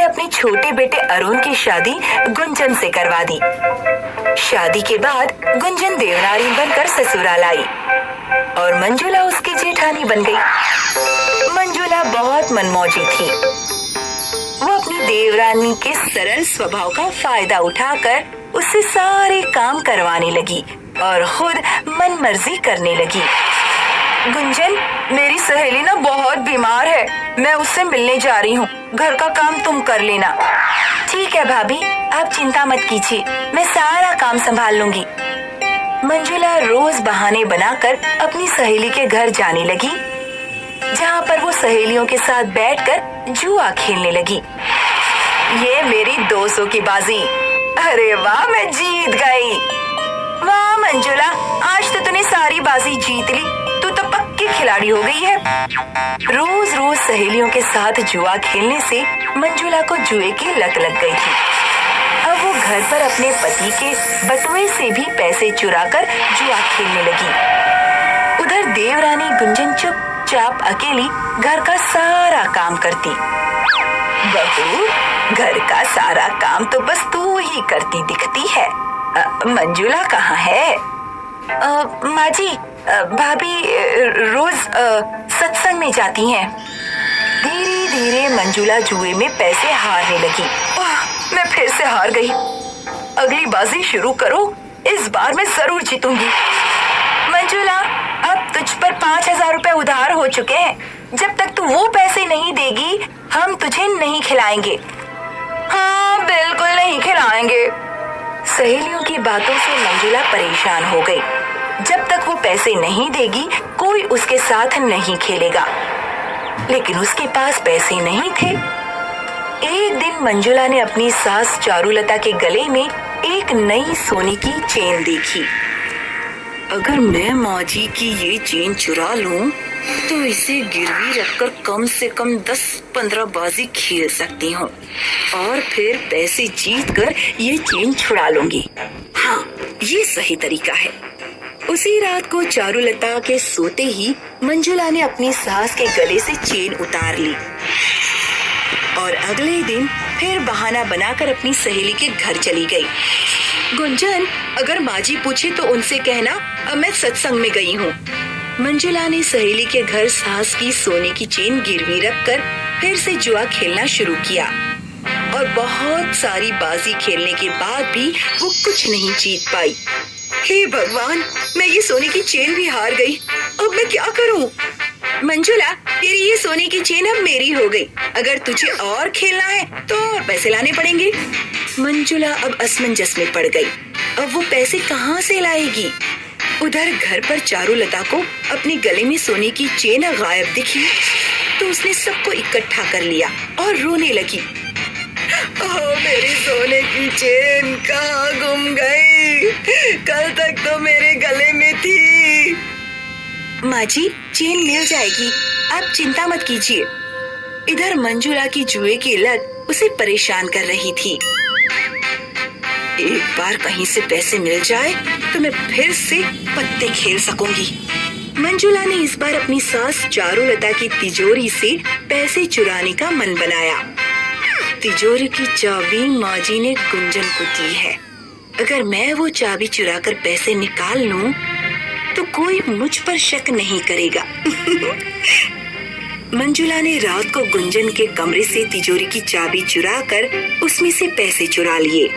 उसने अपने छोटे बेटे अरुण की शादी गुंजन से करवा दी। शादी के बाद गुंजन देवनारी बनकर ससुराल आई और मंजुला उसकी जेठानी बन गई। मंजुला बहुत मनमौजी थी। वो अपनी देवरानी के सरल स्वभाव का फायदा उठाकर उससे सारे काम करवाने लगी और खुद मन मर्जी करने लगी। गुंजन, मेरी सहेली ना बहुत बीमार है, मैं उससे मिलने जा रही हूँ, घर का काम तुम कर लेना। ठीक है भाभी, आप चिंता मत कीजिए, मैं सारा काम संभाल लूंगी। मंजुला रोज बहाने बनाकर अपनी सहेली के घर जाने लगी, जहाँ पर वो सहेलियों के साथ बैठकर जुआ खेलने लगी। ये मेरी 200 की बाजी। अरे वाह, मैं जीत गई। वाह मंजुला, आज तो तूने सारी बाजी जीत ली, तू तो पक्की खिलाड़ी हो गई है। रोज रोज सहेलियों के साथ जुआ खेलने से मंजुला को जुए की लत लग गई थी। अब वो घर पर अपने पति के बटुए से भी पैसे चुराकर जुआ खेलने लगी। उधर देवरानी गुंजन चुपचाप अकेली घर का सारा काम करती। बहू, घर का सारा काम तो बस तू ही करती दिखती है, मंजुला कहाँ है? माँ जी, भाभी रोज सत्संग में जाती हैं। धीरे धीरे मंजुला जुए में पैसे हारने लगी। मैं फिर से हार गई। अगली बाजी शुरू करो, इस बार मैं जरूर जीतूंगी। मंजुला, अब तुझ पर 5000 रुपए उधार हो चुके हैं। जब तक तू वो पैसे नहीं देगी, हम तुझे नहीं खिलाएंगे। हाँ, बिल्कुल नहीं खिलाएंगे। सहेलियों की बातों से मंजुला परेशान हो गई। जब तक वो पैसे नहीं देगी, कोई उसके साथ नहीं खेलेगा। लेकिन उसके पास पैसे नहीं थे। एक दिन मंजुला ने अपनी सास चारुलता के गले में एक नई सोने की चेन देखी। अगर मैं माँ जी की ये चेन चुरा लूं, तो इसे गिरवी रखकर कम से कम 10-15 बाजी खेल सकती हूँ और फिर पैसे जीतकर ये चेन छुड़ा लूंगी। हाँ, ये सही तरीका है। उसी रात को चारुलता के सोते ही मंजुला ने अपनी सास के गले से चेन उतार ली और अगले दिन फिर बहाना बनाकर अपनी सहेली के घर चली गई। गुंजन, अगर माँ जी पूछे तो उनसे कहना मैं सत्संग में गई हूँ। मंजुला ने सहेली के घर सास की सोने की चेन गिरवी रखकर फिर से जुआ खेलना शुरू किया और बहुत सारी बाजी खेलने के बाद भी वो कुछ नहीं जीत पाई। हे भगवान, मैं ये सोने की चेन भी हार गई। अब मैं क्या करूं? मंजुला, तेरी ये सोने की चेन अब मेरी हो गई। अगर तुझे और खेलना है तो और पैसे लाने पड़ेंगे। मंजुला अब असमंजस में पड़ गई। अब वो पैसे कहाँ से लाएगी? उधर घर पर चारुलता को अपने गले में सोने की चेन गायब दिखी तो उसने सबको इकट्ठा कर लिया और रोने लगी। मेरी सोने की चेन कहाँ गुम गई? कल तक तो मेरे गले में थी। माँ जी, चेन मिल जाएगी, आप चिंता मत कीजिए। इधर मंजुला की जुए की लत उसे परेशान कर रही थी। एक बार कहीं से पैसे मिल जाए तो मैं फिर से पत्ते खेल सकूंगी। मंजुला ने इस बार अपनी सास चारुलता की तिजोरी से पैसे चुराने का मन बनाया। तिजोरी की चाबी माँ जी ने गुंजन को दी है। अगर मैं वो चाबी चुराकर पैसे निकाल लूं, तो कोई मुझ पर शक नहीं करेगा। मंजुला ने रात को गुंजन के कमरे से तिजोरी की चाबी चुराकर उसमें से पैसे चुरा लिए।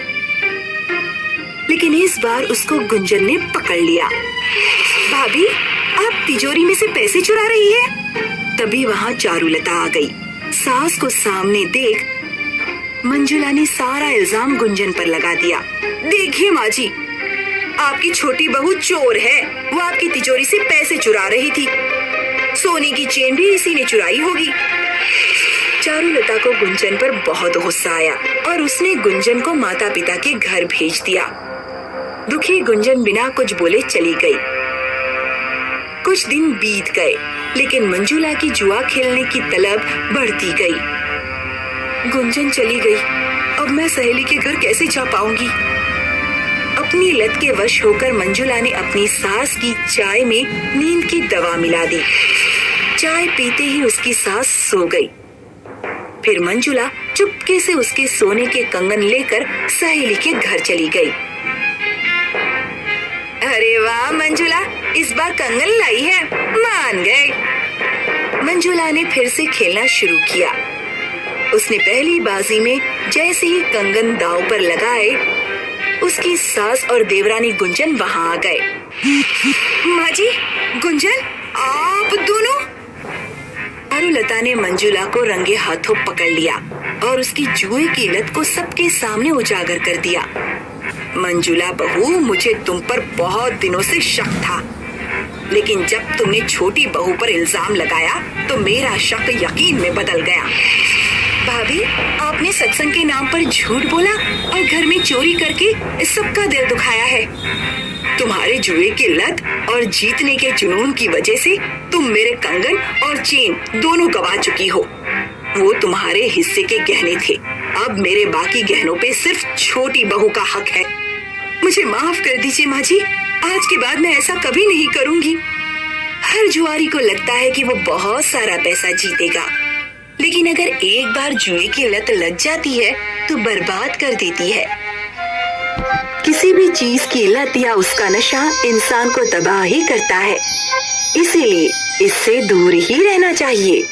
लेकिन इस बार उसको गुंजन ने पकड़ लिया। भाभी, आप तिजोरी में से पैसे चुरा रही है? तभी वहाँ चारुलता आ गई। सास को सामने देख मंजुला ने सारा इल्जाम गुंजन पर लगा दिया। देखिए माँ जी, आपकी छोटी बहू चोर है। वो आपकी तिजोरी से पैसे चुरा रही थी। सोने की चेन भी इसी ने चुराई होगी। चारुलता को गुंजन पर बहुत गुस्सा आया और उसने गुंजन को माता पिता के घर भेज दिया। दुखी गुंजन बिना कुछ बोले चली गई। कुछ दिन बीत गए, लेकिन मंजुला की जुआ खेलने की तलब बढ़ती गई। गुंजन चली गई, अब मैं सहेली के घर कैसे जा पाऊंगी? अपनी लत के वश होकर मंजुला ने अपनी सास की चाय में नींद की दवा मिला दी। चाय पीते ही उसकी सास सो गई। फिर मंजुला चुपके से उसके सोने के कंगन लेकर सहेली के घर चली गई। अरे वाह मंजुला, इस बार कंगन लाई है, मान गए। मंजुला ने फिर से खेलना शुरू किया। उसने पहली बाजी में जैसे ही कंगन दांव पर लगाए, उसकी सास और देवरानी गुंजन वहां आ गए। माँ जी, गुंजन, आप दोनों? चारुलता ने मंजुला को रंगे हाथों पकड़ लिया और उसकी जुए की लत को सबके सामने उजागर कर दिया। मंजुला बहू, मुझे तुम पर बहुत दिनों से शक था, लेकिन जब तुमने छोटी बहू पर इल्जाम लगाया तो मेरा शक यकीन में बदल गया। भाभी, आपने सत्संग के नाम पर झूठ बोला और घर में चोरी करके सबका दिल दुखाया है। तुम्हारे जुए की लत और जीतने के जुनून की वजह से तुम मेरे कंगन और चेन दोनों गवा चुकी हो। वो तुम्हारे हिस्से के गहने थे, अब मेरे बाकी गहनों पे सिर्फ छोटी बहू का हक है। मुझे माफ कर दीजिए माँ जी, आज के बाद मैं ऐसा कभी नहीं करूंगी। हर जुआरी को लगता है कि वो बहुत सारा पैसा जीतेगा, लेकिन अगर एक बार जुए की लत लग जाती है तो बर्बाद कर देती है। किसी भी चीज की लत या उसका नशा इंसान को तबाह ही करता है, इसीलिए इससे दूर ही रहना चाहिए।